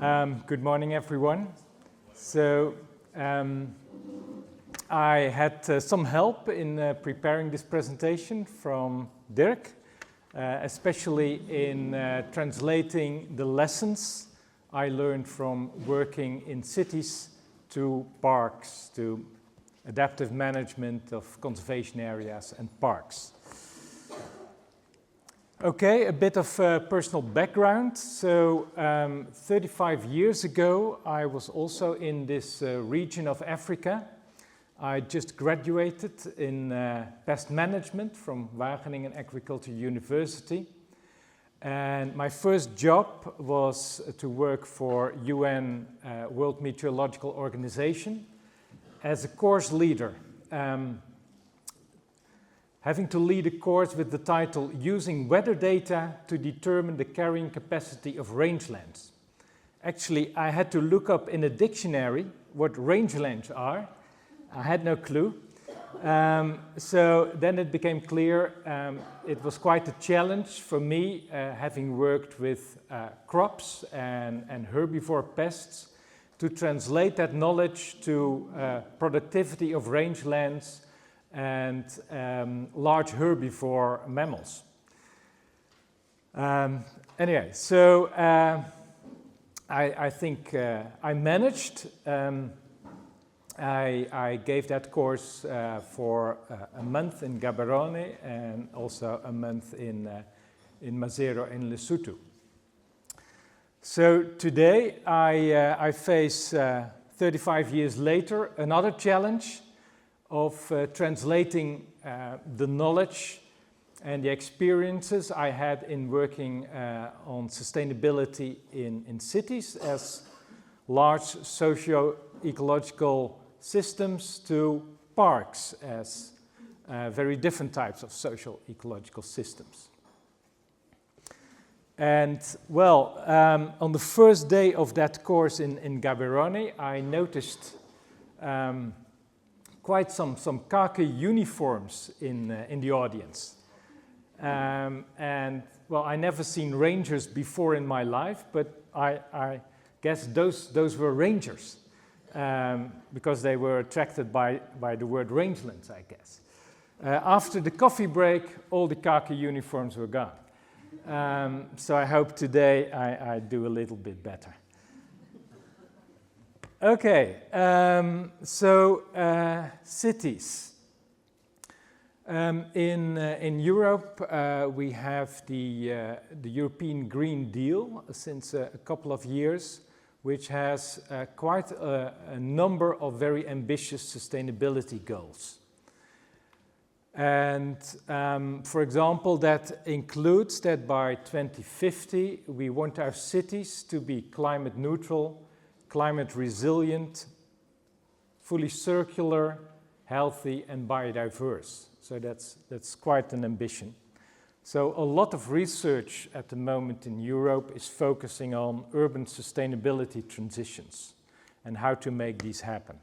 Good morning, everyone. So, I had some help in preparing this presentation from Dirk, especially in translating the lessons I learned from working in cities to parks, to adaptive management of conservation areas and parks. Okay, a bit of personal background. So 35 years ago, I was also in this region of Africa. I just graduated in pest management from Wageningen Agricultural University. And my first job was to work for UN World Meteorological Organization as a course leader. Having to lead a course with the title Using Weather Data to Determine the Carrying Capacity of Rangelands. Actually, I had to look up in a dictionary what rangelands are. I had no clue. So then it became clear it was quite a challenge for me, having worked with crops and herbivore pests, to translate that knowledge to productivity of rangelands and large herbivore mammals. Anyway, so I think I managed. I gave that course for a month in Gaborone and also a month in Mazero in Lesotho. So today I face, 35 years later, another challenge of translating the knowledge and the experiences I had in working on sustainability in cities as large socio-ecological systems to parks as very different types of socio-ecological systems. And well, on the first day of that course in Gaborone, I noticed quite some khaki uniforms in the audience. And well, I never seen rangers before in my life, but I guess those were rangers because they were attracted by the word rangelands, I guess. After the coffee break, all the khaki uniforms were gone. So I hope today I do a little bit better. Okay, so cities. In Europe, we have the European Green Deal since a couple of years, which has quite a number of very ambitious sustainability goals. And for example, that includes that by 2050, we want our cities to be climate neutral, climate resilient, fully circular, healthy and biodiverse. So that's quite an ambition. So a lot of research at the moment in Europe is focusing on urban sustainability transitions and how to make these happen.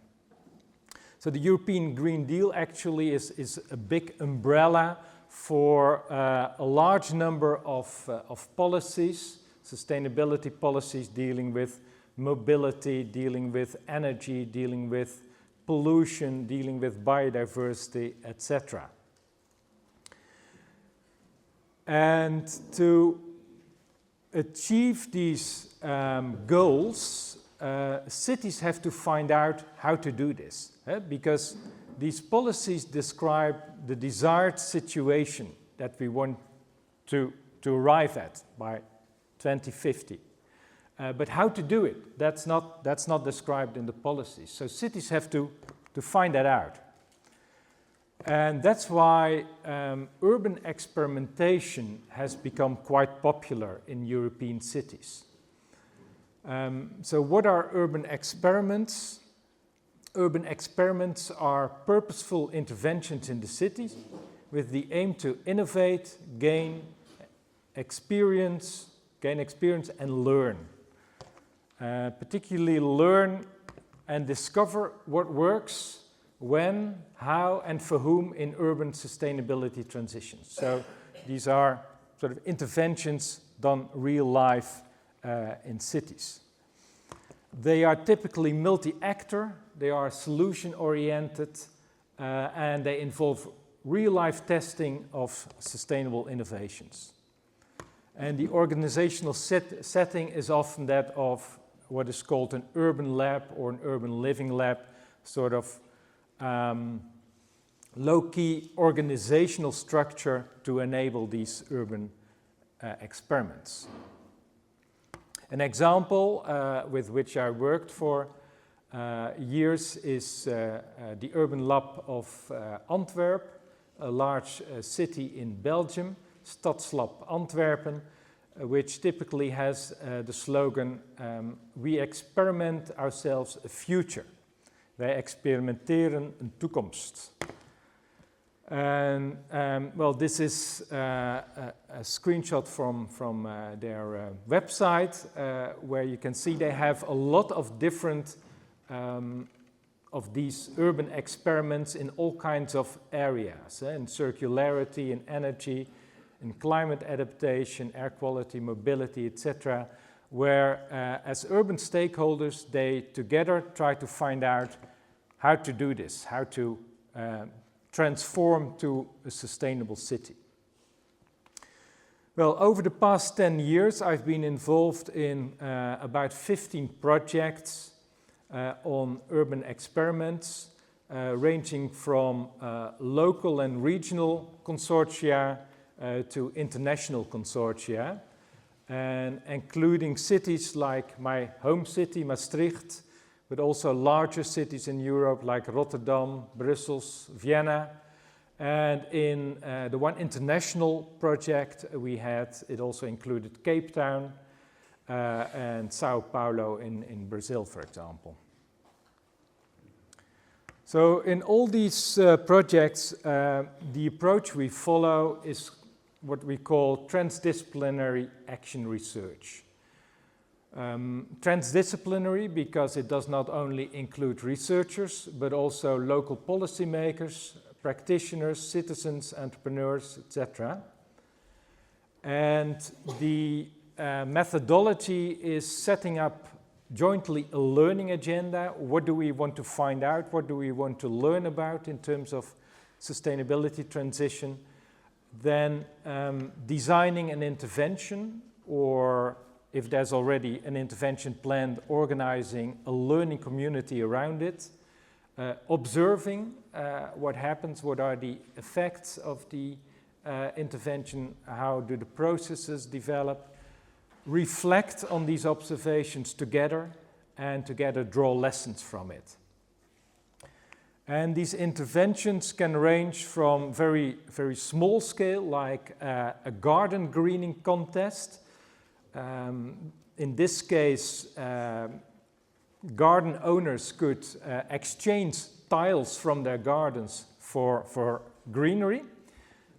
So the European Green Deal actually is a big umbrella for a large number of policies, sustainability policies dealing with mobility, dealing with energy, dealing with pollution, dealing with biodiversity, etc. And to achieve these goals, cities have to find out how to do this, because these policies describe the desired situation that we want to arrive at by 2050. But how to do it, that's not described in the policies. So cities have to find that out. And that's why urban experimentation has become quite popular in European cities. So what are urban experiments? Urban experiments are purposeful interventions in the cities with the aim to innovate, gain experience and learn. Particularly learn and discover what works, when, how, and for whom in urban sustainability transitions. So these are sort of interventions done real life in cities. They are typically multi-actor, they are solution-oriented, and they involve real-life testing of sustainable innovations. And the organizational setting is often that of what is called an urban lab or an urban living lab, sort of low-key organizational structure to enable these urban experiments. An example with which I worked for years is the urban lab of Antwerp, a large city in Belgium, Stadslab Antwerpen, which typically has the slogan, we experiment ourselves a future. Wij experimenteren een toekomst. And well, this is a screenshot from their website where you can see they have a lot of different of these urban experiments in all kinds of areas, in circularity, in energy, in climate adaptation, air quality, mobility, etc., where as urban stakeholders they together try to find out how to do this, how to transform to a sustainable city. Well, over the past 10 years I've been involved in about 15 projects on urban experiments, ranging from local and regional consortia to international consortia, and including cities like my home city, Maastricht, but also larger cities in Europe like Rotterdam, Brussels, Vienna. And in the one international project we had, it also included Cape Town and Sao Paulo in Brazil, for example. So in all these projects, the approach we follow is what we call transdisciplinary action research. Transdisciplinary because it does not only include researchers, but also local policymakers, practitioners, citizens, entrepreneurs, etc. And the methodology is setting up jointly a learning agenda. What do we want to find out? What do we want to learn about in terms of sustainability transition? Then designing an intervention, or if there's already an intervention planned, organizing a learning community around it, observing what happens, what are the effects of the intervention, how do the processes develop, reflect on these observations together, and together draw lessons from it. And these interventions can range from very, very small scale, like a garden greening contest. In this case, garden owners could exchange tiles from their gardens for greenery.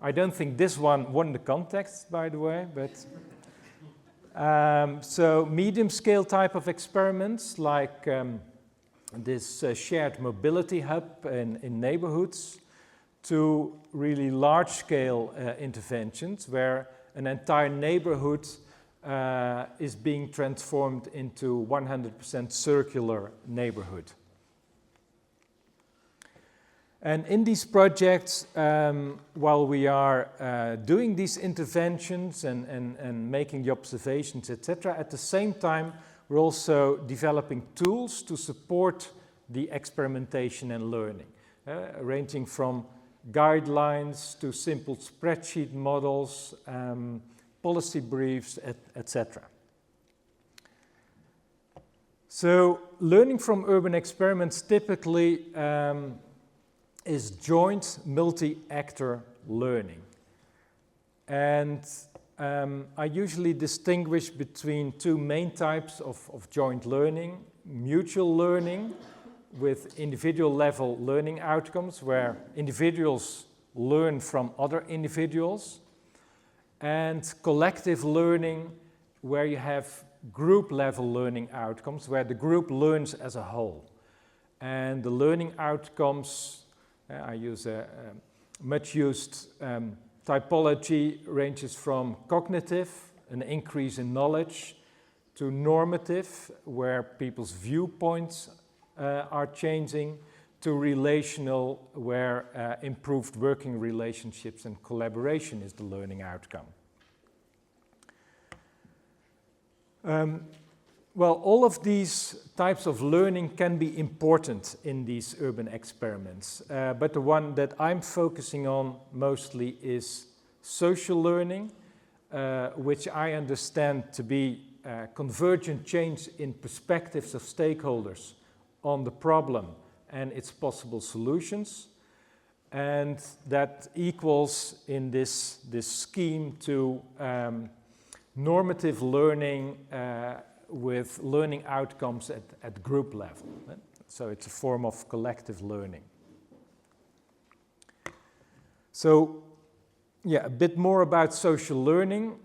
I don't think this one won the contest, by the way, but so medium scale type of experiments like this shared mobility hub in neighborhoods, to really large scale interventions where an entire neighborhood is being transformed into 100% circular neighborhood. And in these projects, while we are doing these interventions and making the observations, etc., at the same time, we're also developing tools to support the experimentation and learning, ranging from guidelines to simple spreadsheet models, policy briefs, etc. So learning from urban experiments typically is joint multi-actor learning. And I usually distinguish between two main types of joint learning: mutual learning with individual level learning outcomes where individuals learn from other individuals, and collective learning where you have group level learning outcomes where the group learns as a whole. And the learning outcomes, I use a much used typology, ranges from cognitive, an increase in knowledge, to normative, where people's viewpoints are changing, to relational, where improved working relationships and collaboration is the learning outcome. Well, all of these types of learning can be important in these urban experiments, but the one that I'm focusing on mostly is social learning, which I understand to be convergent change in perspectives of stakeholders on the problem and its possible solutions, and that equals in this scheme to normative learning with learning outcomes at group level. So it's a form of collective learning. So, yeah, a bit more about social learning.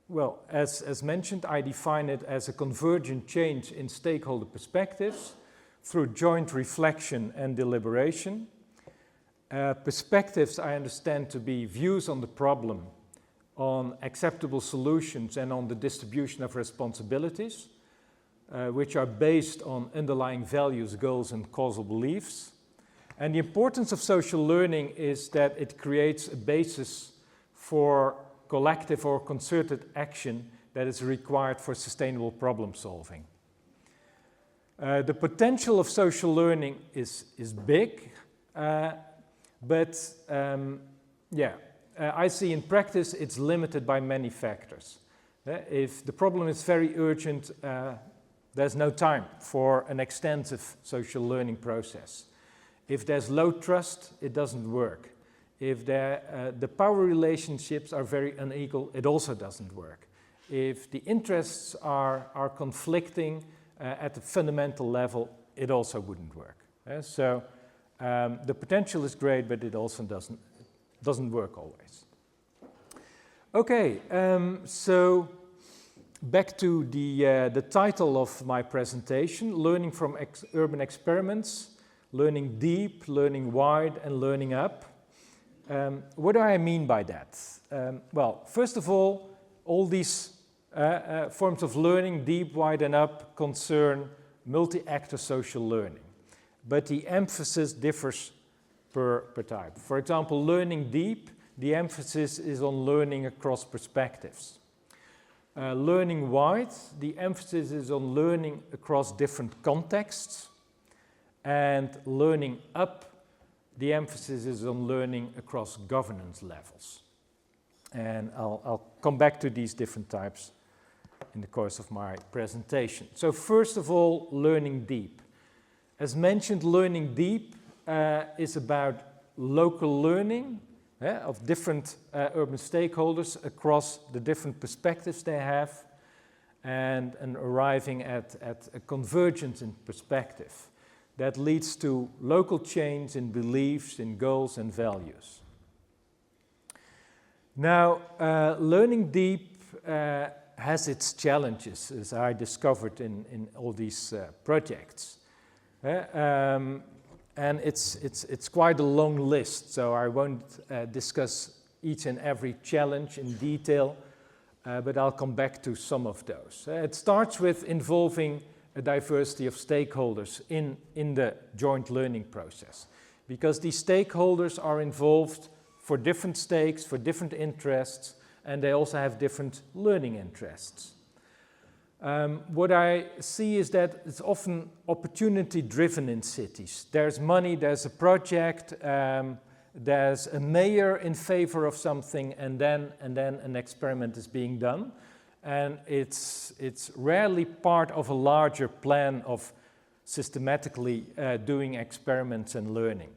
Well, as mentioned, I define it as a convergent change in stakeholder perspectives through joint reflection and deliberation. Perspectives I understand to be views on the problem, on acceptable solutions, and on the distribution of responsibilities, which are based on underlying values, goals, and causal beliefs. And the importance of social learning is that it creates a basis for collective or concerted action that is required for sustainable problem solving. The potential of social learning is big, but I see in practice it's limited by many factors. If the problem is very urgent, there's no time for an extensive social learning process. If there's low trust, it doesn't work. If the power relationships are very unequal, it also doesn't work. If the interests are conflicting at the fundamental level, it also wouldn't work. So the potential is great, but it also doesn't work always. Okay, so back to the title of my presentation, Learning from Urban Experiments, Learning Deep, Learning Wide, and Learning Up. What do I mean by that? Well, first of all these forms of learning, deep, wide, and up, concern multi-actor social learning. But the emphasis differs per type. For example, learning deep, the emphasis is on learning across perspectives. Learning wide, the emphasis is on learning across different contexts. And learning up, the emphasis is on learning across governance levels. And I'll come back to these different types in the course of my presentation. So first of all, learning deep. As mentioned, learning deep is about local learning of different urban stakeholders across the different perspectives they have, and arriving at a convergence in perspective that leads to local change in beliefs, in goals and values. Now, learning deep has its challenges, as I discovered in all these projects. And it's quite a long list, so I won't discuss each and every challenge in detail, but I'll come back to some of those. It starts with involving a diversity of stakeholders in the joint learning process, because these stakeholders are involved for different stakes, for different interests, and they also have different learning interests. What I see is that it's often opportunity-driven in cities. There's money, there's a project, there's a mayor in favor of something, and then an experiment is being done. And it's rarely part of a larger plan of systematically doing experiments and learning.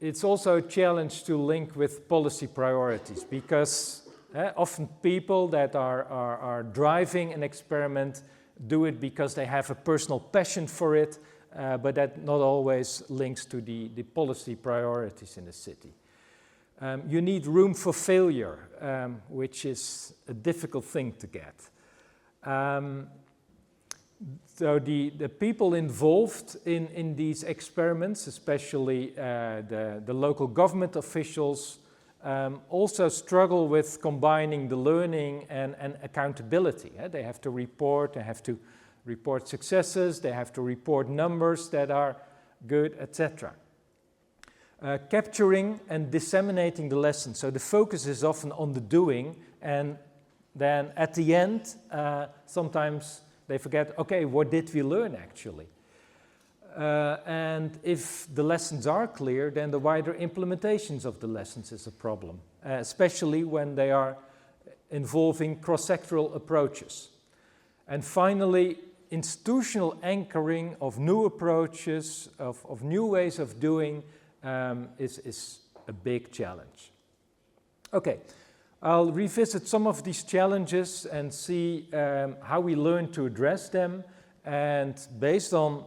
It's also a challenge to link with policy priorities, because often people that are driving an experiment do it because they have a personal passion for it, but that not always links to the policy priorities in the city. You need room for failure, which is a difficult thing to get. So the people involved in these experiments, especially the local government officials also struggle with combining the learning and accountability. They have to report successes, they have to report numbers that are good, etc. Capturing and disseminating the lessons. So the focus is often on the doing, and then at the end, sometimes they forget, okay, what did we learn actually? And if the lessons are clear, then the wider implementations of the lessons is a problem, especially when they are involving cross-sectoral approaches. And finally, institutional anchoring of new approaches, of new ways of doing, is a big challenge. Okay, I'll revisit some of these challenges and see how we learn to address them, and based on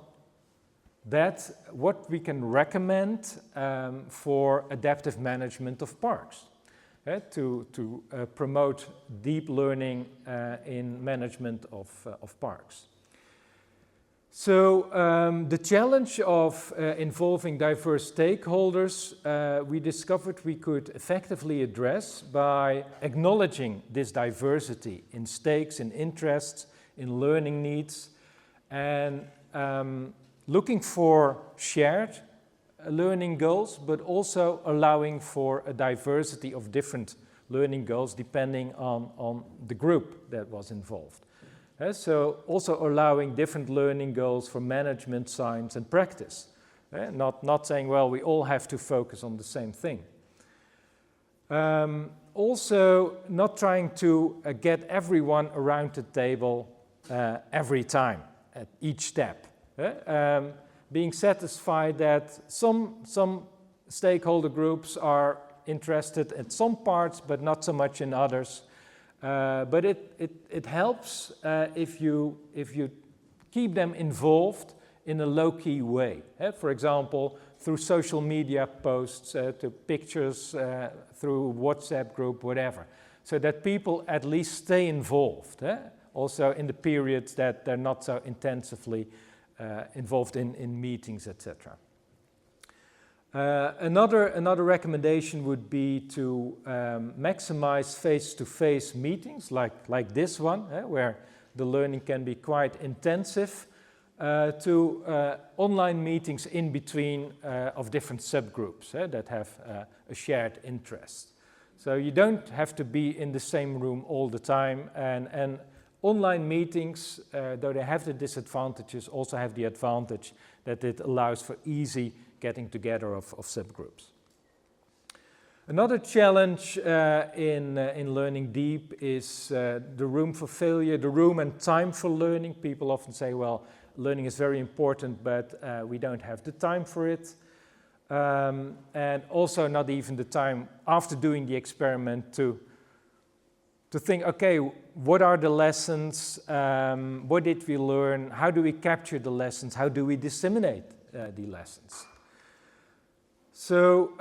that, what we can recommend for adaptive management of parks, to promote deep learning in management of parks. So the challenge of involving diverse stakeholders, we discovered we could effectively address by acknowledging this diversity in stakes, in interests, in learning needs, and looking for shared learning goals, but also allowing for a diversity of different learning goals depending on the group that was involved. So also allowing different learning goals for management, science and practice. Not saying, well, we all have to focus on the same thing. Also not trying to get everyone around the table every time, at each step. Being satisfied that some stakeholder groups are interested in some parts, but not so much in others. But it helps if you keep them involved in a low-key way. For example, through social media posts, to pictures, through WhatsApp group, whatever. So that people at least stay involved. Also in the periods that they're not so intensively involved in meetings, etc. Another recommendation would be to maximize face-to-face meetings like this one, where the learning can be quite intensive, to online meetings in between of different subgroups that have a shared interest. So you don't have to be in the same room all the time, and online meetings, though they have the disadvantages, also have the advantage that it allows for easy getting together of subgroups. Another challenge in learning deep is the room for failure, the room and time for learning. People often say, well, learning is very important, but we don't have the time for it. And also not even the time after doing the experiment to think, okay, what are the lessons? What did we learn? How do we capture the lessons? How do we disseminate the lessons? So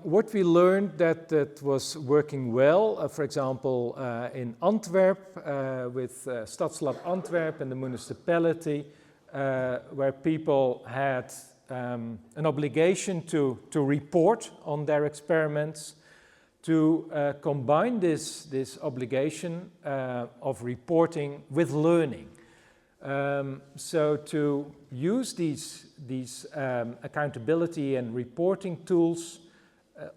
what we learned that was working well, for example, in Antwerp, with Stadslab Antwerp and the municipality, where people had an obligation to report on their experiments, to combine this obligation of reporting with learning. So to use these accountability and reporting tools,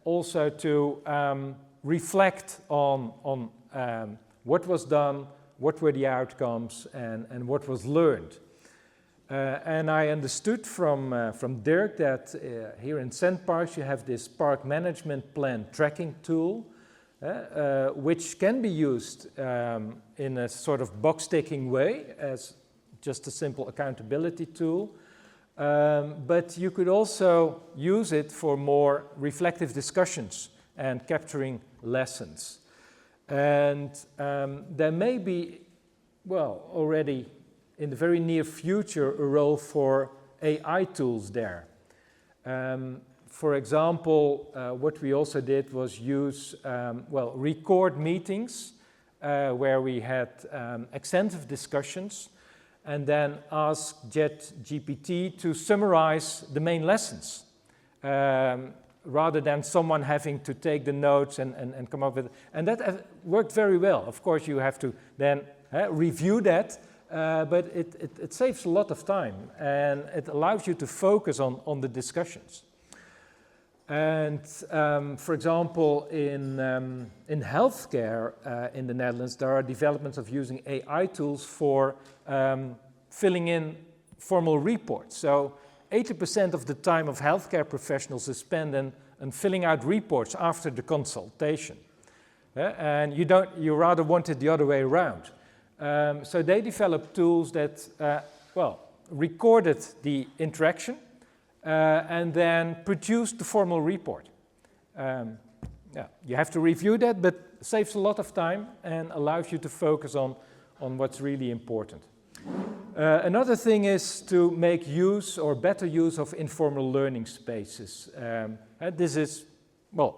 also to reflect on what was done, what were the outcomes, and what was learned. And I understood from Dirk that here in Cent Parks you have this park management plan tracking tool, which can be used in a sort of box-ticking way as just a simple accountability tool. But you could also use it for more reflective discussions and capturing lessons. And there may be, well, already in the very near future, a role for AI tools there. For example, what we also did was use, record meetings where we had extensive discussions, and then ask JetGPT to summarize the main lessons rather than someone having to take the notes and come up with, and that worked very well. Of course, you have to then review that, but it saves a lot of time, and it allows you to focus on the discussions. And for example, in healthcare in the Netherlands, there are developments of using AI tools for filling in formal reports. So 80% of the time of healthcare professionals is spent in filling out reports after the consultation. And you rather want it the other way around. So they developed tools that, recorded the interaction and then produced the formal report. You have to review that, but saves a lot of time and allows you to focus on what's really important. Another thing is to make use or better use of informal learning spaces. This is,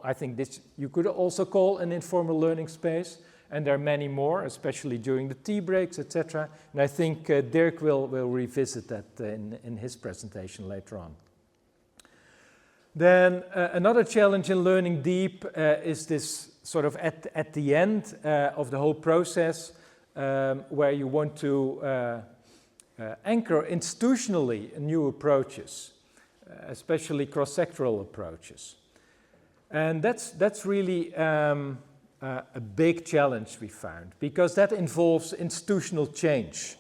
I think this you could also call an informal learning space, and there are many more, especially during the tea breaks, etc. And I think Dirk will revisit that in his presentation later on. Then another challenge in learning deep is this sort of at the end of the whole process, where you want to anchor institutionally new approaches, especially cross-sectoral approaches. And that's really a big challenge we found, because that involves institutional change.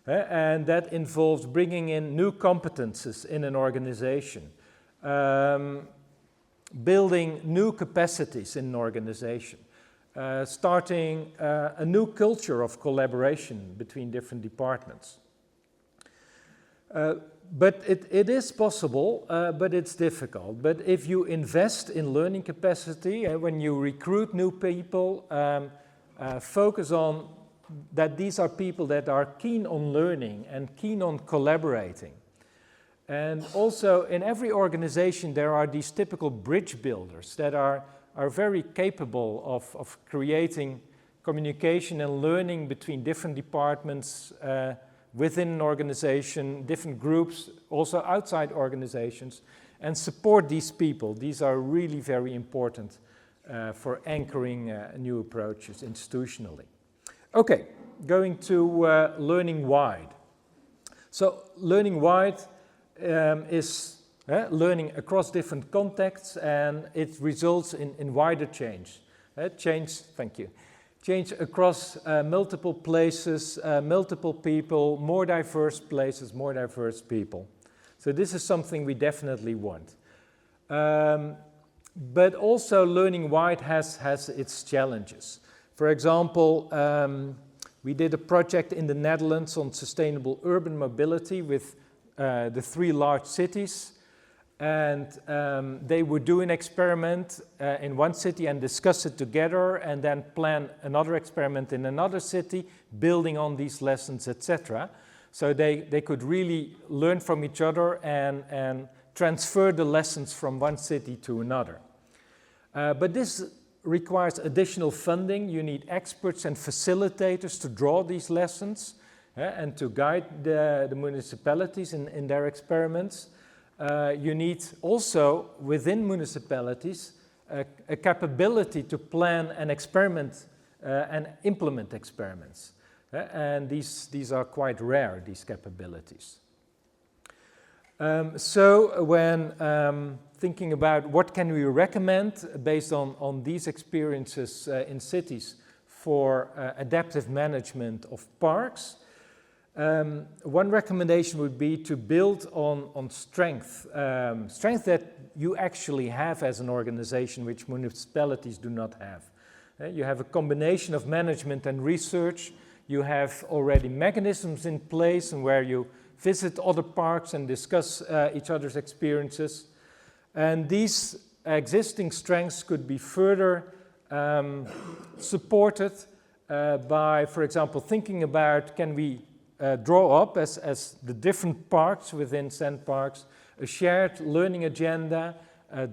And that involves bringing in new competences in an organization, building new capacities in an organization, starting a new culture of collaboration between different departments. But it is possible, but it's difficult. But if you invest in learning capacity, when you recruit new people, focus on that these are people that are keen on learning and keen on collaborating. And also in every organization there are these typical bridge builders that are very capable of creating communication and learning between different departments within an organization, different groups, also outside organizations, and support these people. These are really very important for anchoring new approaches institutionally. Okay, going to learning wide. So learning wide is learning across different contexts, and it results in wider change. Change across multiple places, multiple people, more diverse places, more diverse people. So this is something we definitely want. But also learning wide has its challenges. For example, we did a project in the Netherlands on sustainable urban mobility with the 3 large cities. And they would do an experiment in one city and discuss it together, and then plan another experiment in another city, building on these lessons, etc. So they could really learn from each other and transfer the lessons from one city to another. But this requires additional funding. You need experts and facilitators to draw these lessons and to guide the municipalities in their experiments. You need also, within municipalities, a capability to plan and experiment and implement experiments. And these are quite rare, these capabilities. So when thinking about what can we recommend based on these experiences in cities for adaptive management of parks, one recommendation would be to build on strength that you actually have as an organization, which municipalities do not have. You have a combination of management and research. You have already mechanisms in place and where you visit other parks and discuss each other's experiences. And these existing strengths could be further supported by, for example, thinking about, can we draw up as the different parks within Sand Parks, a shared learning agenda,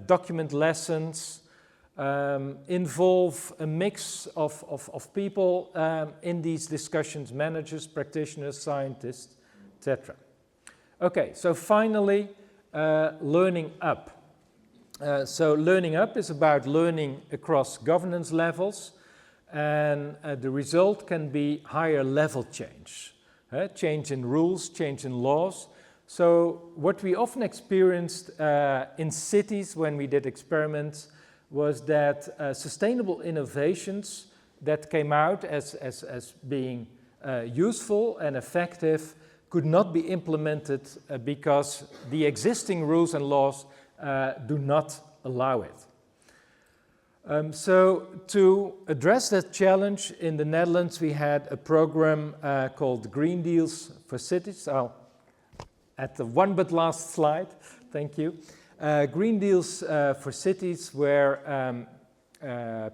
document lessons, involve a mix of people in these discussions, managers, practitioners, scientists, etc. Okay, so finally, learning up. So learning up is about learning across governance levels, and the result can be higher level change. Change in rules, change in laws. So what we often experienced in cities when we did experiments was that sustainable innovations that came out as being useful and effective could not be implemented because the existing rules and laws do not allow it. So to address that challenge, in the Netherlands we had a program called Green Deals for Cities. I'll at the one but last slide, thank you. Green Deals for Cities, where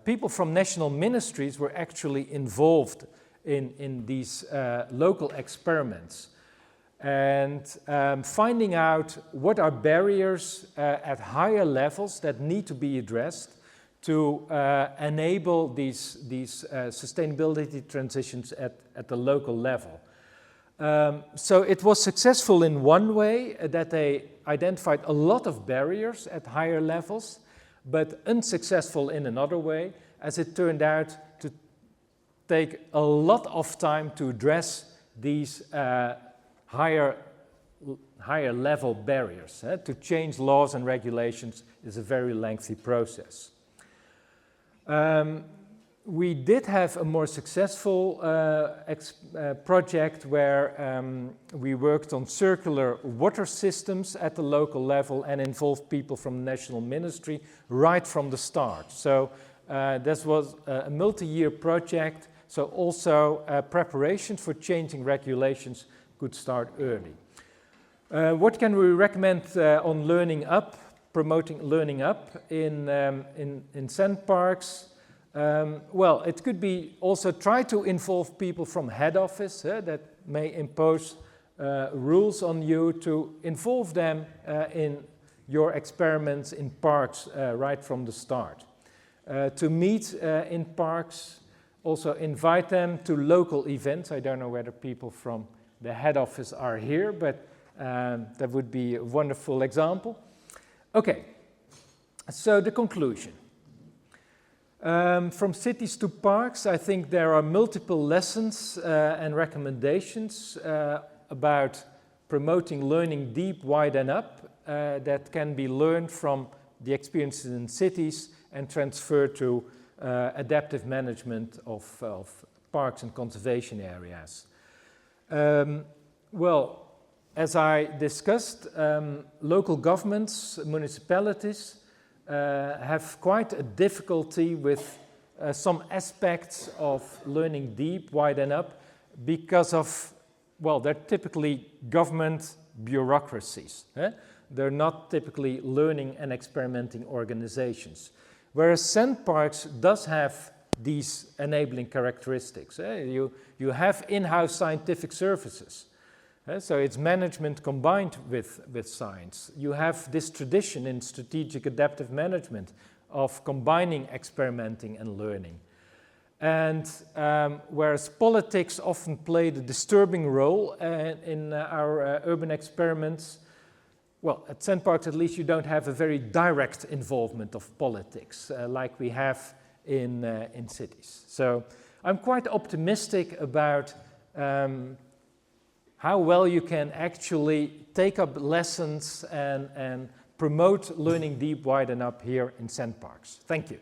people from national ministries were actually involved in these local experiments and finding out what are barriers at higher levels that need to be addressed to enable these sustainability transitions at the local level. So it was successful in one way, that they identified a lot of barriers at higher levels, but unsuccessful in another way, as it turned out to take a lot of time to address these higher level barriers. To change laws and regulations is a very lengthy process. We did have a more successful project where we worked on circular water systems at the local level and involved people from the national ministry right from the start. So this was a multi-year project, so also preparation for changing regulations could start early. What can we recommend on learning up, promoting learning up in sandparks? Well, it could be also try to involve people from head office that may impose rules on you, to involve them in your experiments in parks right from the start. To meet in parks, also invite them to local events. I don't know whether people from the head office are here, but that would be a wonderful example. Okay, so the conclusion. From cities to parks, I think there are multiple lessons and recommendations about promoting learning deep, wide and up that can be learned from the experiences in cities and transferred to adaptive management of parks and conservation areas. Well, as I discussed, local governments, municipalities, have quite a difficulty with some aspects of learning deep, wide and up because of, well, they're typically government bureaucracies. They're not typically learning and experimenting organizations. Whereas sandparks does have these enabling characteristics. You have in-house scientific services. So it's management combined with science. You have this tradition in strategic adaptive management of combining experimenting and learning. And whereas politics often played a disturbing role in our urban experiments, well, at sandparks at least you don't have a very direct involvement of politics like we have in cities. So I'm quite optimistic about how well you can actually take up lessons and promote learning deep, wide and up here in sandparks. Thank you.